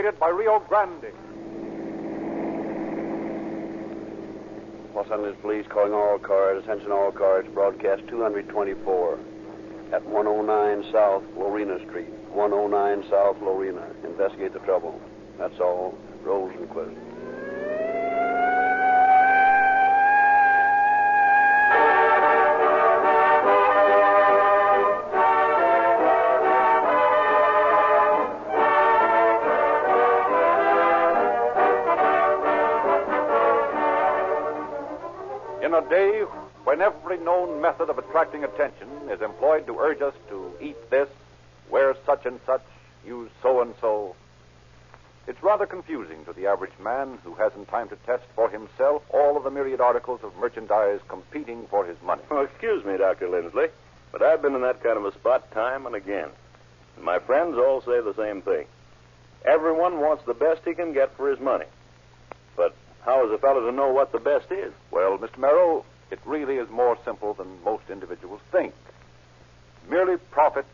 operated by Rio Grande. Los Angeles Police calling all cars. Attention all cars. Broadcast 224 at 109 South Lorena Street. 109 South Lorena. Investigate the trouble. That's all. Rosenquist. In a day when every known method of attracting attention is employed to urge us to eat this, wear such and such, use so and so, it's rather confusing to the average man who hasn't time to test for himself all of the myriad articles of merchandise competing for his money. Oh, excuse me, Dr. Lindsley, but I've been in that kind of a spot time and again. And my friends all say the same thing. Everyone wants the best he can get for his money. But how is a fellow to know what the best is? Well, Mr. Merrill, it really is more simple than most individuals think. Merely profit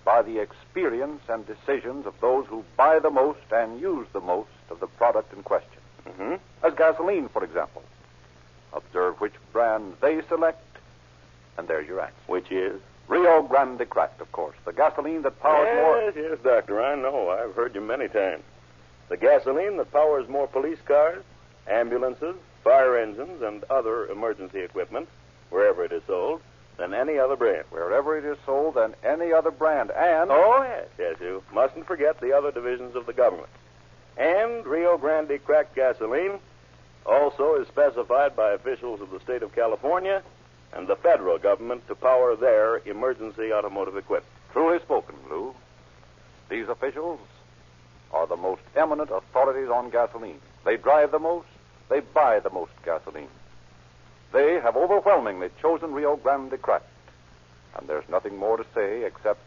by the experience and decisions of those who buy the most and use the most of the product in question. Mm-hmm. As gasoline, for example. Observe which brand they select, and there's your answer. Which is? Rio Grande Cracked, of course. The gasoline that powers more... Yes, Doctor, I know. I've heard you many times. The gasoline that powers more police cars, ambulances, fire engines, and other emergency equipment, wherever it is sold, than any other brand. Wherever it is sold than any other brand. And... Oh, yes, you mustn't forget the other divisions of the government. And Rio Grande Cracked gasoline also is specified by officials of the state of California and the federal government to power their emergency automotive equipment. Truly spoken, Lou. These officials are the most eminent authorities on gasoline. They drive the most. They buy the most gasoline. They have overwhelmingly chosen Rio Grande Cracked. And there's nothing more to say except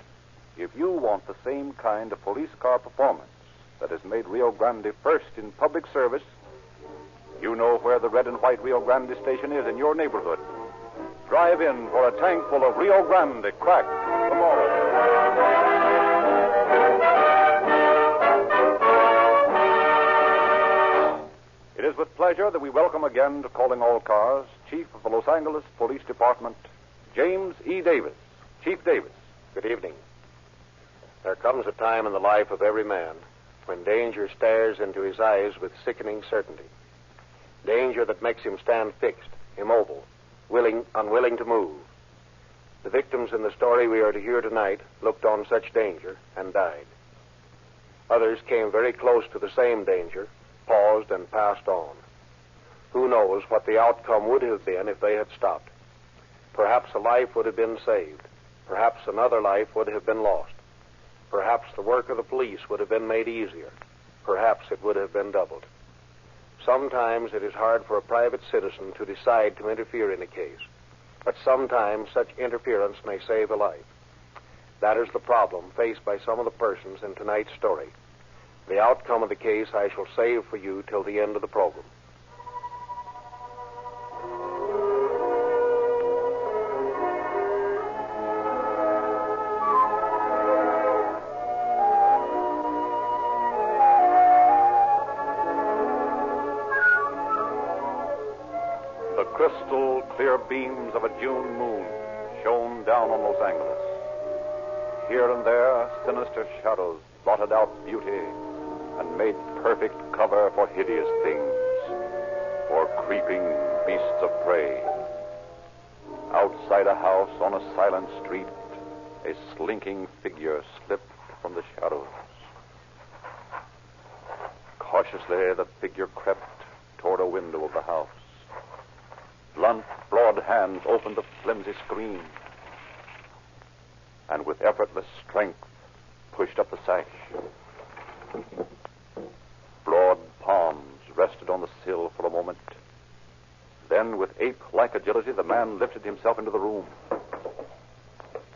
if you want the same kind of police car performance that has made Rio Grande first in public service, you know where the red and white Rio Grande station is in your neighborhood. Drive in for a tank full of Rio Grande Cracked tomorrow. It is with pleasure that we welcome again to Calling All Cars, Chief of the Los Angeles Police Department, James E. Davis. Chief Davis. Good evening. There comes a time in the life of every man when danger stares into his eyes with sickening certainty. Danger that makes him stand fixed, immobile, unwilling to move. The victims in the story we are to hear tonight looked on such danger and died. Others came very close to the same danger, paused and passed on. Who knows what the outcome would have been if they had stopped? Perhaps a life would have been saved. Perhaps another life would have been lost. Perhaps the work of the police would have been made easier. Perhaps it would have been doubled. Sometimes it is hard for a private citizen to decide to interfere in a case, but sometimes such interference may save a life. That is the problem faced by some of the persons in tonight's story. The outcome of the case I shall save for you till the end of the program. The crystal clear beams of a June moon shone down on Los Angeles. Here and there, sinister shadows blotted out beauty and made perfect cover for hideous things, for creeping beasts of prey. Outside a house on a silent street, a slinking figure slipped from the shadows. Cautiously, the figure crept toward a window of the house. Blunt, broad hands opened the flimsy screen, and with effortless strength pushed up the sash. Broad palms rested on the sill for a moment. Then, with ape-like agility, the man lifted himself into the room.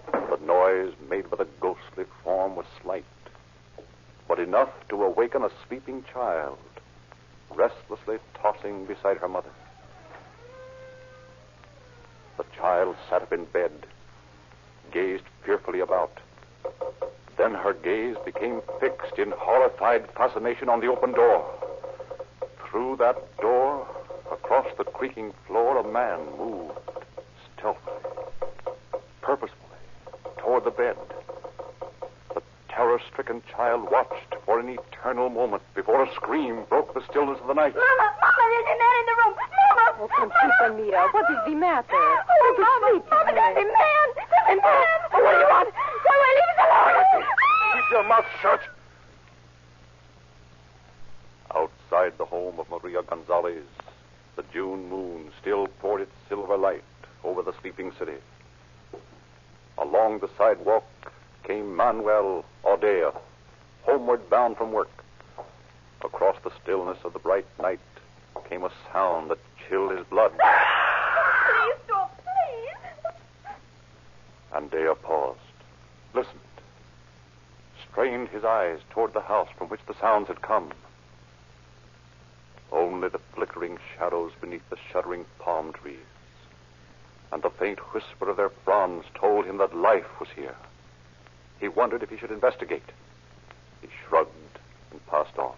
The noise made by the ghostly form was slight, but enough to awaken a sleeping child, restlessly tossing beside her mother. The child sat up in bed, gazed fearfully about, Then her gaze became fixed in horrified fascination on the open door. Through that door, across the creaking floor, a man moved stealthily, purposefully, toward the bed. The terror-stricken child watched for an eternal moment before a scream broke the stillness of the night. Mama, there's a man in the room. Mama! Oh, Conchita mia, what is the matter? Oh, Mama, there's a man. There's a man. Oh, what do you want? Go away, leave us alone. Keep your mouth shut. Outside the home of Maria Gonzalez, the June moon still poured its silver light over the sleeping city. Along the sidewalk came Manuel Ordea, homeward bound from work. Across the stillness of the bright night came a sound that chilled his blood. Please stop, please. Andea paused, listened, strained his eyes toward the house from which the sounds had come. Only the flickering shadows beneath the shuddering palm trees and the faint whisper of their fronds told him that life was here. He wondered if he should investigate. He shrugged and passed on.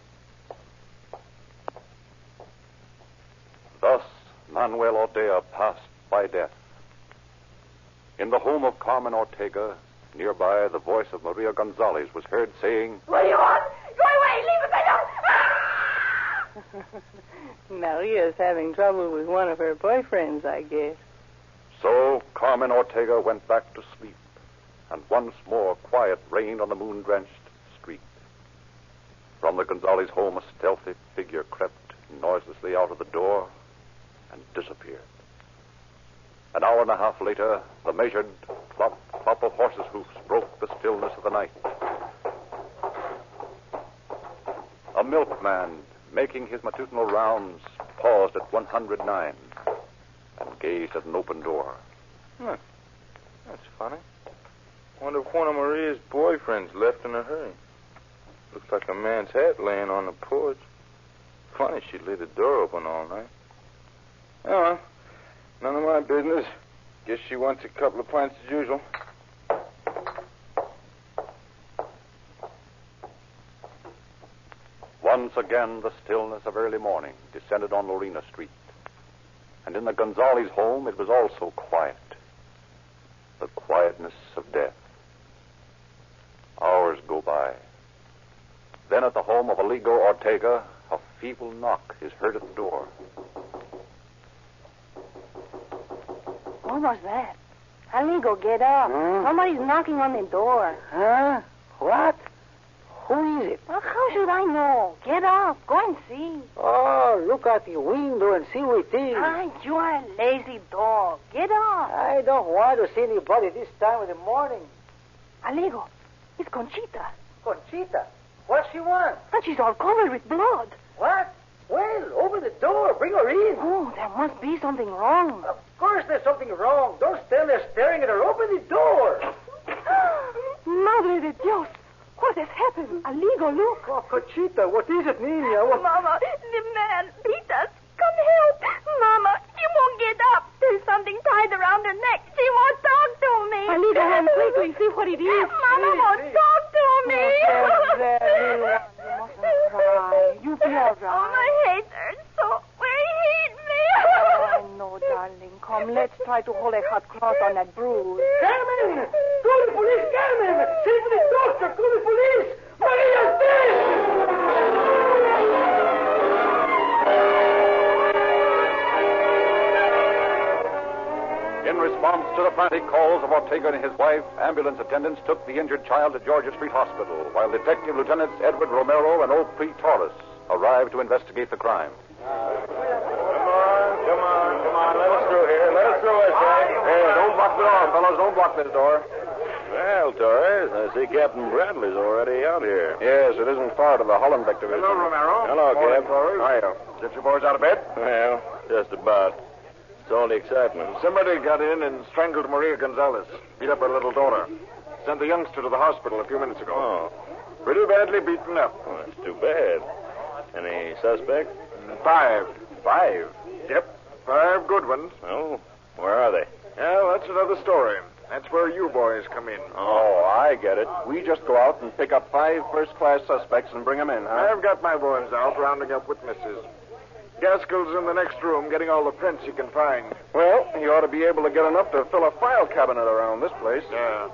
Thus, Manuel Ordea passed by death. In the home of Carmen Ortega, nearby, the voice of Maria Gonzalez was heard saying, What do you want? Go away, leave us alone. Maria's having trouble with one of her boyfriends, I guess. So Carmen Ortega went back to sleep, and once more quiet reigned on the moon-drenched street. From the Gonzalez home, a stealthy figure crept noiselessly out of the door and disappeared. An hour and a half later, the measured clop, clop of horses' hoofs broke the stillness of the night. A milkman, making his matutinal rounds, paused at 109 and gazed at an open door. That's funny. Wonder if one of Maria's boyfriends left in a hurry. Looks like a man's hat laying on the porch. Funny she leave the door open all night. Oh, well, none of my business. Guess she wants a couple of pints as usual. Once again, the stillness of early morning descended on Lorena Street. And in the Gonzalez home, it was also quiet. The quietness of death. Hours go by. Then at the home of Aligo Ortega, a feeble knock is heard at the door. What was that? Aligo, get up. Somebody's knocking on the door. Huh? What? Who is it? Well, how should I know? Get up. Go and see. Oh, look out the window and see who it is. You are a lazy dog. Get up. I don't want to see anybody this time of the morning. Aligo, it's Conchita. Conchita? What she want? And she's all covered with blood. What? Well, open the door. Bring her in. Oh, there must be something wrong. Of course there's something wrong. Don't stand there staring at her. Open the door. Madre de Dios. What has happened? Aligo, look. Oh, Conchita, what is it, Nina? What... Mama, the man beat us. Come help. Mama, she won't get up. There's something tied around her neck. She won't talk to me. Aligo, run quickly. See what it is. Mama won't talk to me. You mustn't cry. You'll be all right. Oh, my head hurts so. Where he hit me. Oh, no, darling. Come, let's try to hold a hot cloth on that bruise. Carmen! Call the police, Carmen! Send for the doctor! Call the police! Maria's dead! In response to the frantic calls of Ortega and his wife, ambulance attendants took the injured child to Georgia Street Hospital, while Detective Lieutenants Edward Romero and Oakley Torres arrived to investigate the crime. Come on. Let us through here. Let us through, I say. Hey, don't block the door, fellows. Don't block this door. Well, Torres, I see Captain Bradley's already out here. Yes, it isn't far to the Hollenbeck division. Hello, Romero. Hello, Morning, Cap. Torres. Hiya. Get your boys out of bed? Well, just about. It's all the excitement. Somebody got in and strangled Maria Gonzalez. Beat up her little daughter. Sent the youngster to the hospital a few minutes ago. Oh, Pretty badly beaten up. well, that's too bad. Any suspects? 5. 5? Yep. 5 good ones. Oh, where are they? Yeah, that's another story. That's where you boys come in. Oh, I get it. We just go out and pick up 5 first-class suspects and bring them in, huh? I've got my boys out rounding up witnesses. Gaskell's in the next room getting all the prints he can find. Well, he ought to be able to get enough to fill a file cabinet around this place. Yeah.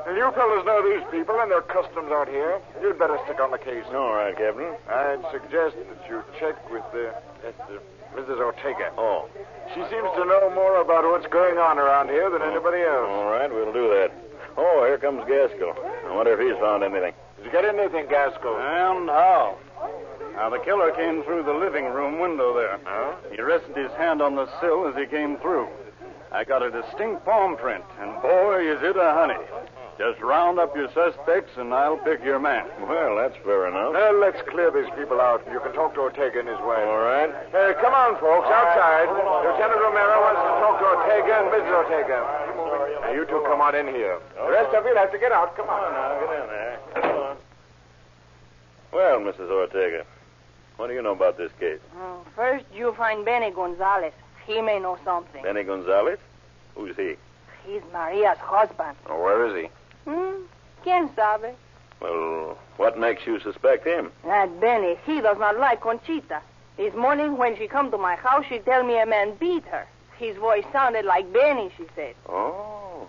And you fellas know these people and their customs out here. You'd better stick on the case. All right, Captain. I'd suggest that you check with Mrs. Ortega. Oh. She seems to know more about what's going on around here than anybody else. All right, we'll do that. Oh, here comes Gaskell. I wonder if he's found anything. Did you get anything, Gaskell? And how? Now, the killer came through the living room window there. Huh? He rested his hand on the sill as he came through. I got a distinct palm print, and boy, is it a honey. Just round up your suspects, and I'll pick your man. Well, that's fair enough. Well, let's clear these people out. You can talk to Ortega and his wife. All right. Come on, folks, outside. Lieutenant Romero wants to talk to Ortega and Mrs. Ortega. Now, you two come on in here. The rest of you have to get out. Come on. Now, get in there. Come on. Well, Mrs. Ortega, what do you know about this case? First, you find Benny Gonzalez. He may know something. Benny Gonzalez? Who's he? He's Maria's husband. Oh, where is he? ¿Quién sabe? Well, what makes you suspect him? That Benny, he does not like Conchita. This morning when she come to my house, she tell me a man beat her. His voice sounded like Benny, she said. Oh.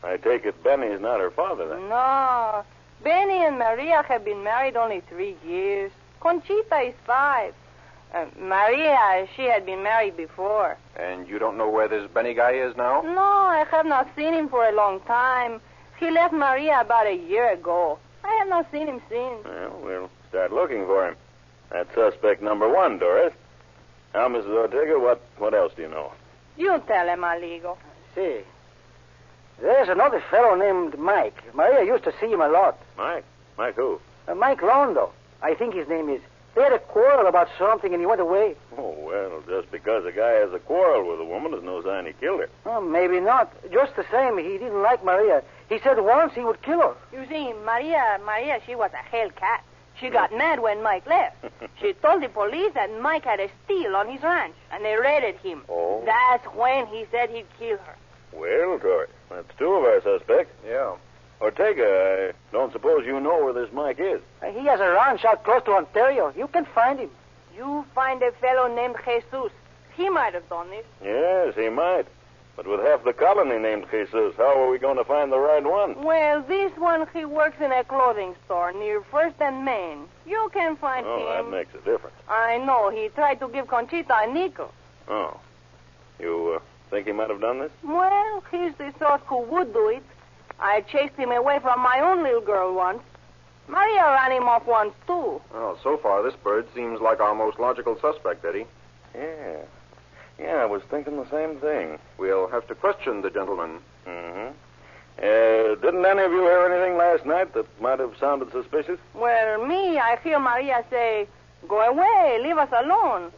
I take it Benny's not her father, then. No. Benny and Maria have been married only 3 years. Conchita is 5. Maria, she had been married before. And you don't know where this Benny guy is now? No, I have not seen him for a long time. He left Maria about a year ago. I have not seen him since. Well, we'll start looking for him. That's suspect number 1, Doris. Now, Mrs. Ortega, what else do you know? You tell him, Aligo. See, there's another fellow named Mike. Maria used to see him a lot. Mike? Mike who? Mike Rondo, I think his name is. They had a quarrel about something, and he went away. Oh, well, just because a guy has a quarrel with a woman is no sign he killed her. Oh, maybe not. Just the same, he didn't like Maria. He said once he would kill her. You see, Maria, she was a hellcat. She got mad when Mike left. She told the police that Mike had a steal on his ranch, and they raided him. Oh. That's when he said he'd kill her. Well, Doris, that's 2 of our suspects. Yeah. Ortega, I don't suppose you know where this Mike is. He has a ranch out close to Ontario. You can find him. You find a fellow named Jesus. He might have done this. Yes, he might. But with half the colony named Jesus, how are we going to find the right one? Well, this one, he works in a clothing store near First and Main. You can find him. Oh, that makes a difference. I know. He tried to give Conchita a nickel. Oh. You think he might have done this? Well, he's the sort who would do it. I chased him away from my own little girl once. Maria ran him off once, too. Well, so far, this bird seems like our most logical suspect, Eddie. Yeah. Yeah, I was thinking the same thing. We'll have to question the gentleman. Mm-hmm. Didn't any of you hear anything last night that might have sounded suspicious? Well, me, I hear Maria say, "Go away, leave us alone."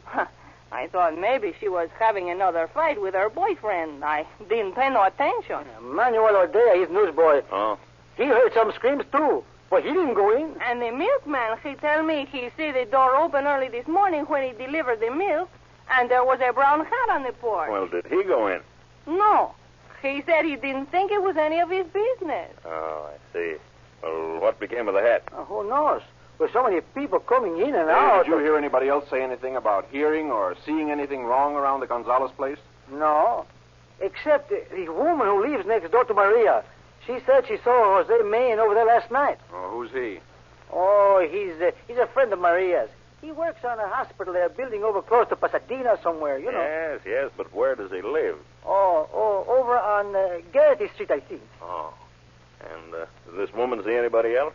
I thought maybe she was having another fight with her boyfriend. I didn't pay no attention. Manuel Ordea, his newsboy. Oh? He heard some screams, too. But he didn't go in. And the milkman, he tell me he see the door open early this morning when he delivered the milk, and there was a brown hat on the porch. Well, did he go in? No. He said he didn't think it was any of his business. Oh, I see. Well, what became of the hat? Who knows? With so many people coming in and out. Did you hear anybody else say anything about hearing or seeing anything wrong around the Gonzalez place? No. Except the woman who lives next door to Maria. She said she saw Jose Mayen over there last night. Oh, who's he? Oh, he's a friend of Maria's. He works on a hospital they're building over close to Pasadena somewhere, you know. Yes, but where does he live? Oh, over on Garrity Street, I think. Oh. And did this woman see anybody else?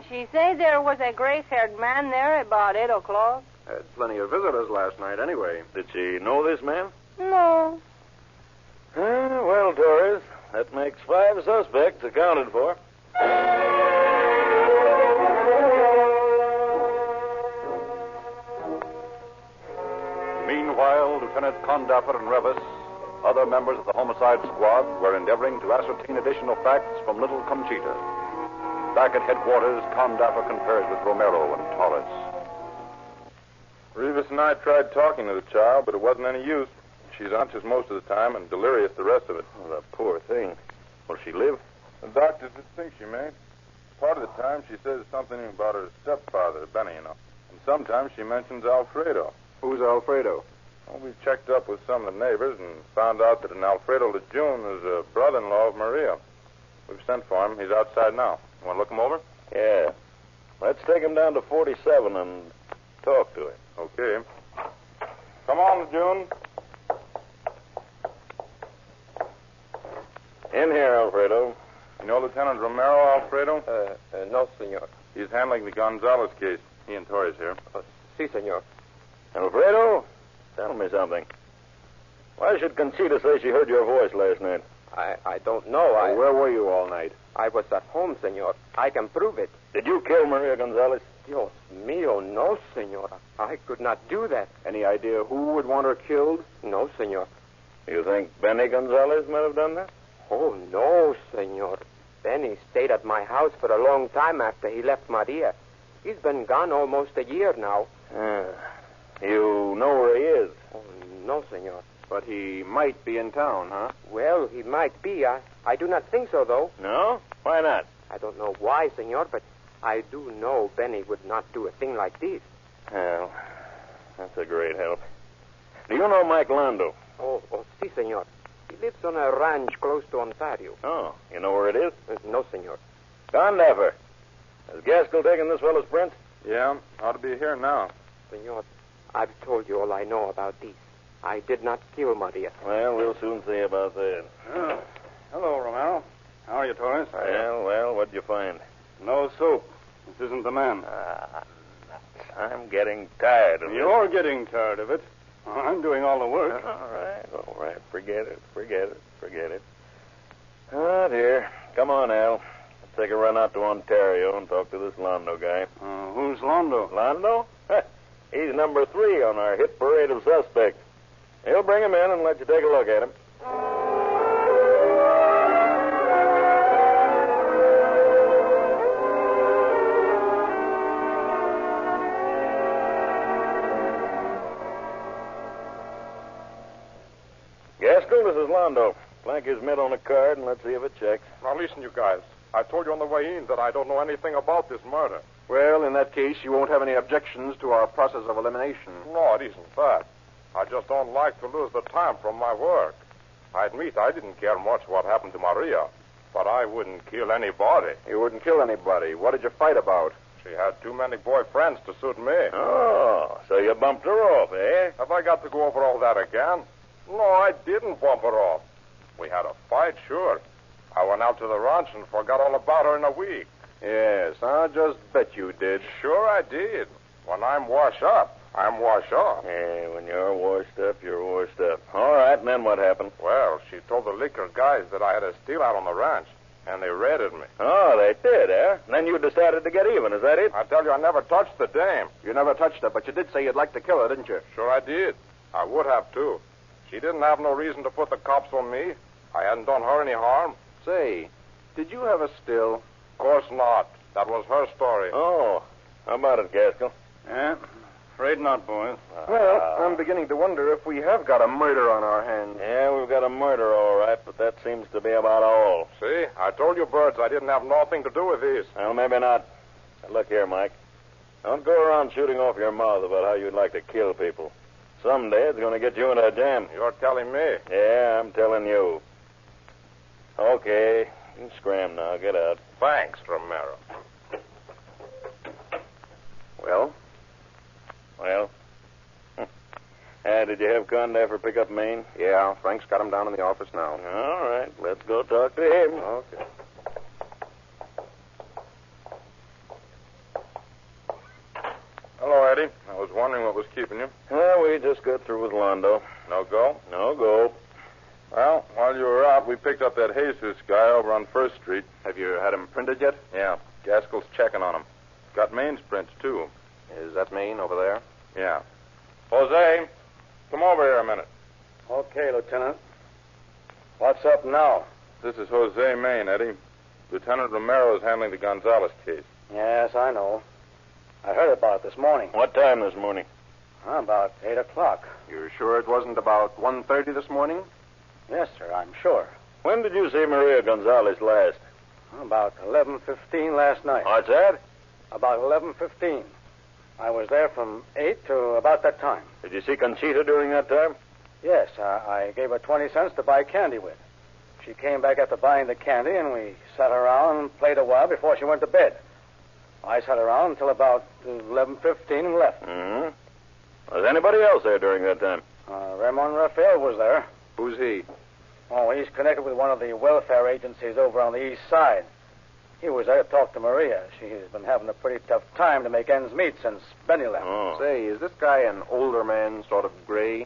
She said there was a gray-haired man there about 8 o'clock. Had plenty of visitors last night anyway. Did she know this man? No. Well, Doris, that makes 5 suspects accounted for. Meanwhile, Lieutenant Condapper and Revis, other members of the homicide squad, were endeavoring to ascertain additional facts from little Conchita. Back at headquarters, Condapper confers with Romero and Torres. Rivas and I tried talking to the child, but it wasn't any use. She's unconscious most of the time and delirious the rest of it. Oh, the poor thing. Will she live? The doctor did think she may. Part of the time she says something about her stepfather, Benny, you know. And sometimes she mentions Alfredo. Who's Alfredo? Well, we checked up with some of the neighbors and found out that an Alfredo Lejeune is a brother-in-law of Maria. We've sent for him. He's outside now. You want to look him over? Yeah. Let's take him down to 47 and talk to him. Okay. Come on, Lejeune. In here, Alfredo. You know Lieutenant Romero, Alfredo? No, senor. He's handling the Gonzalez case. He and Torres here. Si, senor. Alfredo, tell me something. Why should Conchita say she heard your voice last night? I don't know. Where were you all night? I was at home, senor. I can prove it. Did you kill Maria Gonzalez? Dios mío, no, senora. I could not do that. Any idea who would want her killed? No, senor. You think Benny Gonzalez might have done that? Oh, no, senor. Benny stayed at my house for a long time after he left Maria. He's been gone almost a year now. You know where he is? Oh, no, senor. But he might be in town, huh? Well, he might be. I do not think so, though. No? Why not? I don't know why, senor, but I do know Benny would not do a thing like this. Well, that's a great help. Do you know Mike Lando? Oh, si, senor. He lives on a ranch close to Ontario. Oh, you know where it is? No, senor. Condeffer. Has Gaskell taken this fellow's prints? Yeah, ought to be here now. Senor, I've told you all I know about this. I did not kill Maria. Well, we'll soon see about that. Hello, Romero. How are you, Torres? Well, what'd you find? No soap. This isn't the man. I'm getting tired of it. You're getting tired of it. I'm doing all the work. All right. Forget it. Oh, dear. Come on, Al. Let's take a run out to Ontario and talk to this Londo guy. Who's Londo? Londo? He's number 3 on our hit parade of suspects. He'll bring him in and let you take a look at him. Gaskell, this is Londo. Plank his mid on a card and let's see if it checks. Now, listen, you guys. I told you on the way in that I don't know anything about this murder. Well, in that case, you won't have any objections to our process of elimination. No, it isn't that. I just don't like to lose the time from my work. I admit I didn't care much what happened to Maria, but I wouldn't kill anybody. You wouldn't kill anybody. What did you fight about? She had too many boyfriends to suit me. Oh, so you bumped her off, eh? Have I got to go over all that again? No, I didn't bump her off. We had a fight, sure. I went out to the ranch and forgot all about her in a week. Yes, I'll just bet you did. Sure I did. When I'm washed up, I'm washed off. Yeah, when you're washed up, you're washed up. All right, and then what happened? Well, she told the liquor guys that I had a steal out on the ranch, and they raided me. Oh, they did, eh? And then you decided to get even, is that it? I tell you, I never touched the dame. You never touched her, but you did say you'd like to kill her, didn't you? Sure I did. I would have, too. She didn't have no reason to put the cops on me. I hadn't done her any harm. Say, did you have a still? Of course not. That was her story. Oh, how about it, Gaskell? Yeah, afraid not, boys. Well, I'm beginning to wonder if we have got a murder on our hands. Yeah, we've got a murder, all right, but that seems to be about all. See? I told you, Birds, I didn't have nothing to do with this. Well, maybe not. Now, look here, Mike. Don't go around shooting off your mouth about how you'd like to kill people. Someday it's going to get you into a jam. You're telling me. Yeah, I'm telling you. Okay, you can scram now. Get out. Thanks, Romero. Well? Well? Did you have Condeffer pick up Maine? Yeah, Frank's got him down in the office now. All right, let's go talk to him. Okay. Hello, Eddie. I was wondering what was keeping you. Well, we just got through with Londo. No go? No go. Well, while you were out, we picked up that Jesus guy over on 1st Street. Have you had him printed yet? Yeah. Gaskell's checking on him. Got Maine's prints, too. Is that Maine over there? Yeah. Jose, come over here a minute. Okay, Lieutenant. What's up now? This is Jose Maine, Eddie. Lieutenant Romero is handling the Gonzalez case. Yes, I know. I heard about it this morning. What time this morning? About 8 o'clock. You're sure it wasn't about 1:30 this morning? Yes, sir, I'm sure. When did you see Maria Gonzalez last? About 11:15 last night. What's that? About 11:15. I was there from 8 to about that time. Did you see Conchita during that time? Yes, I gave her 20 cents to buy candy with. She came back after buying the candy, and we sat around and played a while before she went to bed. I sat around until about 11:15 and left. Mm-hmm. Was anybody else there during that time? Ramon Raphael was there. Who's he? Oh, he's connected with one of the welfare agencies over on the east side. He was there to talk to Maria. She's been having a pretty tough time to make ends meet since Benny left. Oh. Say, is this guy an older man, sort of gray?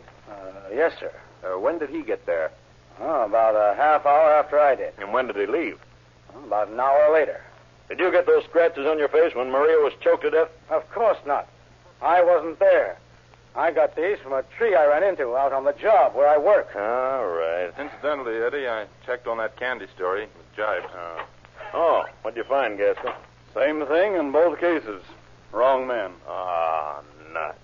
Yes, sir. When did he get there? About a half hour after I did. And when did he leave? About an hour later. Did you get those scratches on your face when Maria was choked to death? Of course not. I wasn't there. I got these from a tree I ran into out on the job where I work. All right. Incidentally, Eddie, I checked on that candy story with Jive. Oh, what'd you find, Gaskell? Same thing in both cases. Wrong man. Ah, nuts.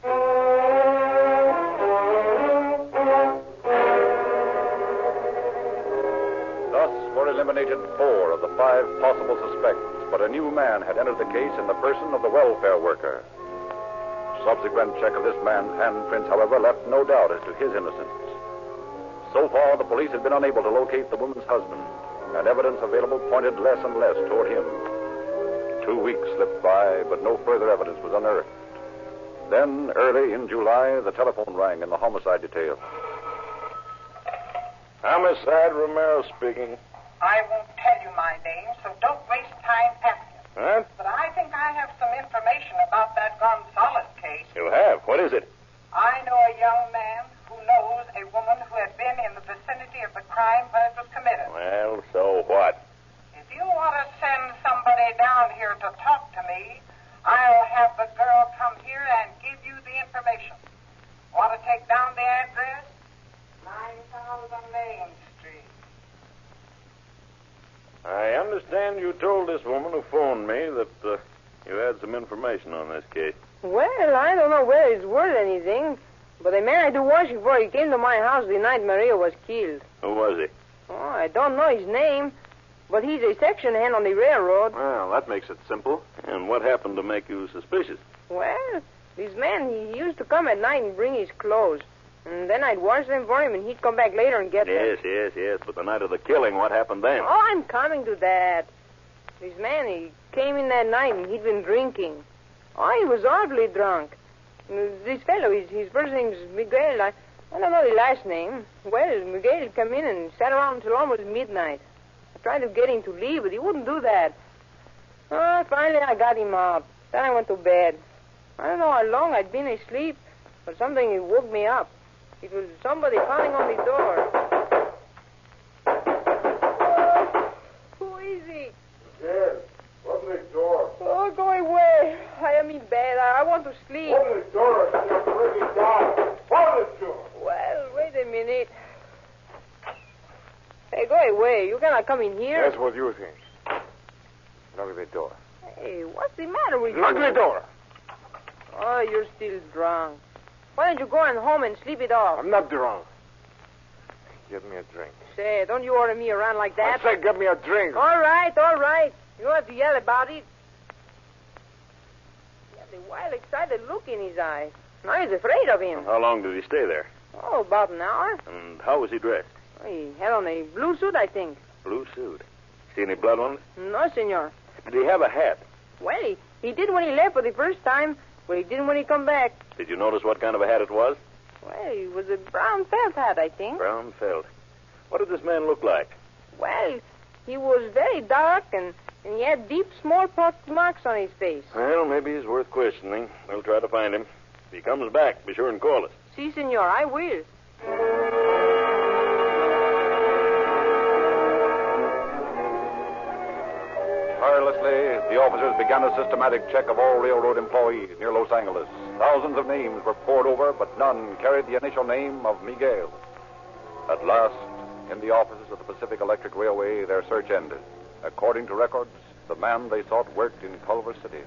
Thus were eliminated 4 of the 5 possible suspects, but a new man had entered the case in the person of the welfare worker. Subsequent check of this man's handprints, however, left no doubt as to his innocence. So far, the police had been unable to locate the woman's husband, and evidence available pointed less and less toward him. 2 weeks slipped by, but no further evidence was unearthed. Then, early in July, the telephone rang in the homicide detail. Homicide, Romero speaking. I won't tell you my name, so don't waste time asking. Huh? But I think I have some information about that Gonzalez case. You have? What is it? I know a young man who knows a woman who had been in the vicinity of the crime when it was committed. Well, so what? If you want to send somebody down here to talk to me, I'll have the girl come here and give you the information. Want to take down the address? 9000 Main Street. I understand you told this woman who phoned me that you had some information on this case. Well, I don't know whether it's worth anything, but the man I do washing for, he came to my house the night Maria was killed. Who was he? Oh, I don't know his name, but he's a section hand on the railroad. Well, that makes it simple. And what happened to make you suspicious? Well, this man, he used to come at night and bring his clothes. And then I'd wash them for him, and he'd come back later and get them. Yes. But the night of the killing, what happened then? Oh, I'm coming to that. This man, he came in that night, and he'd been drinking. Oh, he was awfully drunk. This fellow, his first name's Miguel. I don't know the last name. Well, Miguel came in and sat around until almost midnight. I tried to get him to leave, but he wouldn't do that. Oh, finally I got him out. Then I went to bed. I don't know how long I'd been asleep, but something woke me up. It was somebody pounding on the door. Oh, who is he? Yes, open the door. Oh, go away. I am in bed. I want to sleep. Open the door. You're breaking down. Open the door. Well, wait a minute. Hey, go away. You cannot come in here. That's what you think. Lock the door. Hey, what's the matter with you? Lock the door. Oh, you're still drunk. Why don't you go on home and sleep it off? I'm not drunk. Get me a drink. Say, don't you order me around like that. I said get me a drink. All right. You don't have to yell about it. He had a wild, excited look in his eyes. I was afraid of him. How long did he stay there? Oh, about an hour. And how was he dressed? He had on a blue suit, I think. Blue suit. See any blood on it? No, senor. Did he have a hat? Well, he did when he left for the first time, but he didn't when he come back. Did you notice what kind of a hat it was? Well, it was a brown felt hat, I think. Brown felt. What did this man look like? Well, he was very dark, and he had deep smallpox marks on his face. Well, maybe he's worth questioning. We'll try to find him. If he comes back, be sure and call us. Si, senor, I will. Tirelessly, the officers began a systematic check of all railroad employees near Los Angeles. Thousands of names were poured over, but none carried the initial name of Miguel. At last, in the offices of the Pacific Electric Railway, their search ended. According to records, the man they sought worked in Culver City.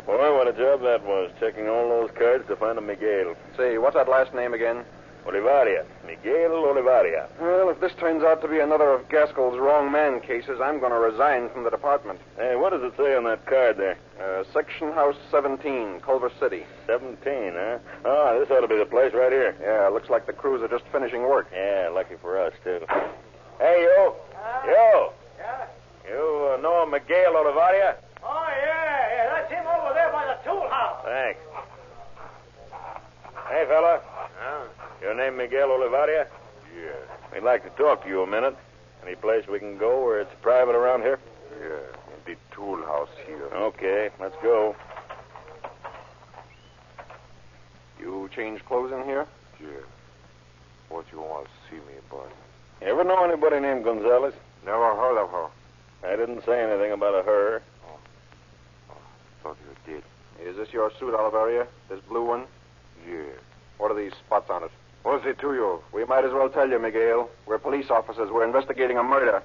Boy, what a job that was, checking all those cards to find a Miguel. Say, what's that last name again? Olivaria. Miguel Olivaria. Well, if this turns out to be another of Gaskell's wrong man cases, I'm going to resign from the department. Hey, what does it say on that card there? Section House 17, Culver City. 17, huh? Oh, this ought to be the place right here. Yeah, looks like the crews are just finishing work. Yeah, lucky for us, too. Hey, you. You. Yeah? You know Miguel Olivaria? Oh, yeah. That's him over there by the tool house. Thanks. Hey, fella. Your name Miguel Olivaria? Yeah. We'd like to talk to you a minute. Any place we can go where it's private around here? Yeah, in the tool house here. Okay, let's go. You change clothes in here? Yeah. What you want to see me about? You ever know anybody named Gonzalez? Never heard of her. I didn't say anything about a her. Thought you did. Is this your suit, Oliveria? This blue one? Yeah. What are these spots on it? What's it to you? We might as well tell you, Miguel. We're police officers. We're investigating a murder.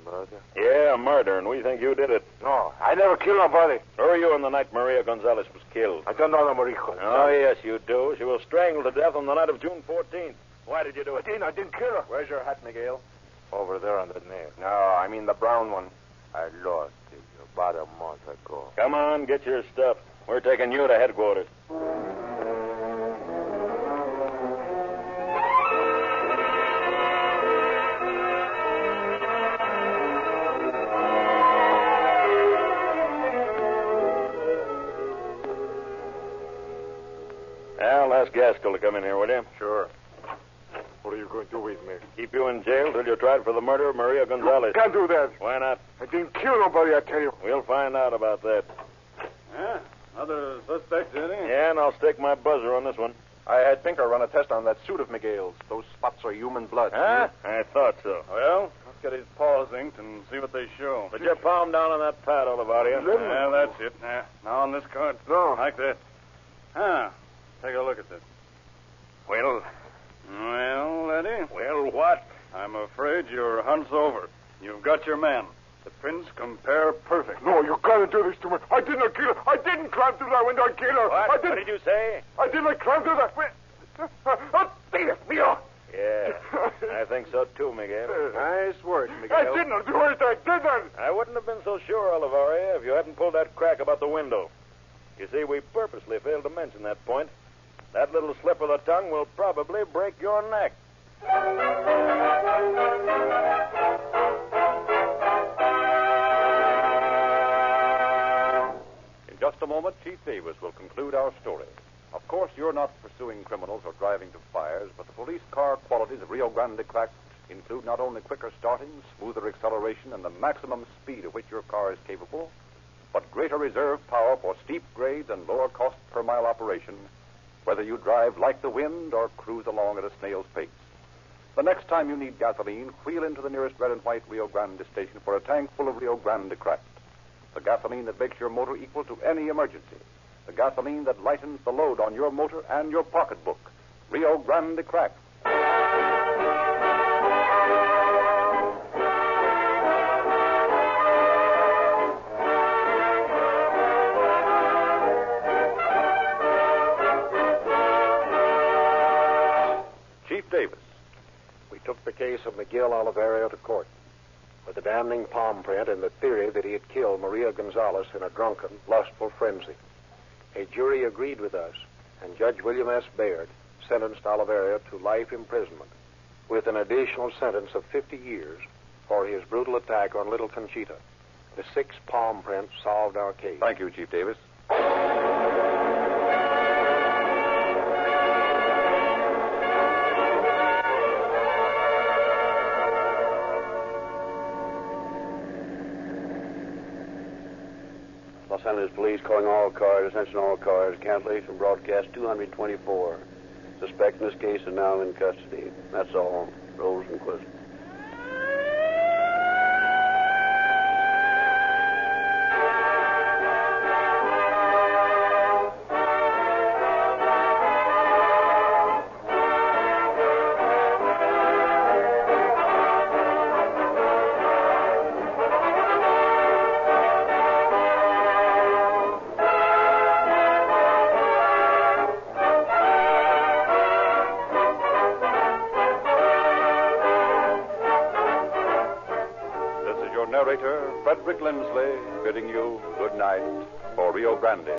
Murder? Yeah, a murder, and we think you did it. No, I never killed nobody. Where were you on the night Maria Gonzalez was killed? I don't know the Marico. Oh, yes, you do. She was strangled to death on the night of June 14th. Why did you do it? I didn't kill her. Where's your hat, Miguel? Over there on the nail. No, I mean the brown one. I lost it about a month ago. Come on, get your stuff. We're taking you to headquarters. Al, ask Gaskell to come in here, will you? Sure. What are you going to do with me? Keep you in jail till you're tried for the murder of Maria Gonzalez. Can't do that. Why not? I didn't kill nobody, I tell you. We'll find out about that. Yeah? Other suspects, any? Yeah, and I'll stake my buzzer on this one. I had Pinker run a test on that suit of Miguel's. Those spots are human blood. Huh? I thought so. Well, let's get his paws inked and see what they show. Put your palm down on that pad, Olivaria. Yeah, that's it. Now on this card. No. Like that. Take a look at this. Well, Eddie? well, what? I'm afraid your hunt's over. You've got your man. The prints compare perfect. No, you can't do this to me. I didn't kill her. I didn't climb through that window and kill her. What? I didn't. What did you say? I didn't climb through that window. Dios mío. Yeah, I think so too, Miguel. Nice words, Miguel. I didn't do it. I didn't. I wouldn't have been so sure, Olivaria, if you hadn't pulled that crack about the window. You see, we purposely failed to mention that point. That little slip of the tongue will probably break your neck. In just a moment, Chief Davis will conclude our story. Of course, you're not pursuing criminals or driving to fires, but the police car qualities of Rio Grande Cracked include not only quicker starting, smoother acceleration, and the maximum speed of which your car is capable, but greater reserve power for steep grades and lower cost per mile operation, whether you drive like the wind or cruise along at a snail's pace. The next time you need gasoline, wheel into the nearest red and white Rio Grande station for a tank full of Rio Grande Cracked. The gasoline that makes your motor equal to any emergency. The gasoline that lightens the load on your motor and your pocketbook. Rio Grande Cracked. Chief Davis. We took the case of Miguel Oliveria to court with the damning palm print and the theory that he had killed Maria Gonzalez in a drunken, lustful frenzy. A jury agreed with us, and Judge William S. Baird sentenced Oliveria to life imprisonment with an additional sentence of 50 years for his brutal attack on little Conchita. The 6 palm prints solved our case. Thank you, Chief Davis. Los Angeles Police calling all cars, attention all cars, cancellation broadcast 224. Suspect in this case is now in custody. That's all. Rosenquist. narrator, Frederick Lindsley, bidding you good night for Rio Grande.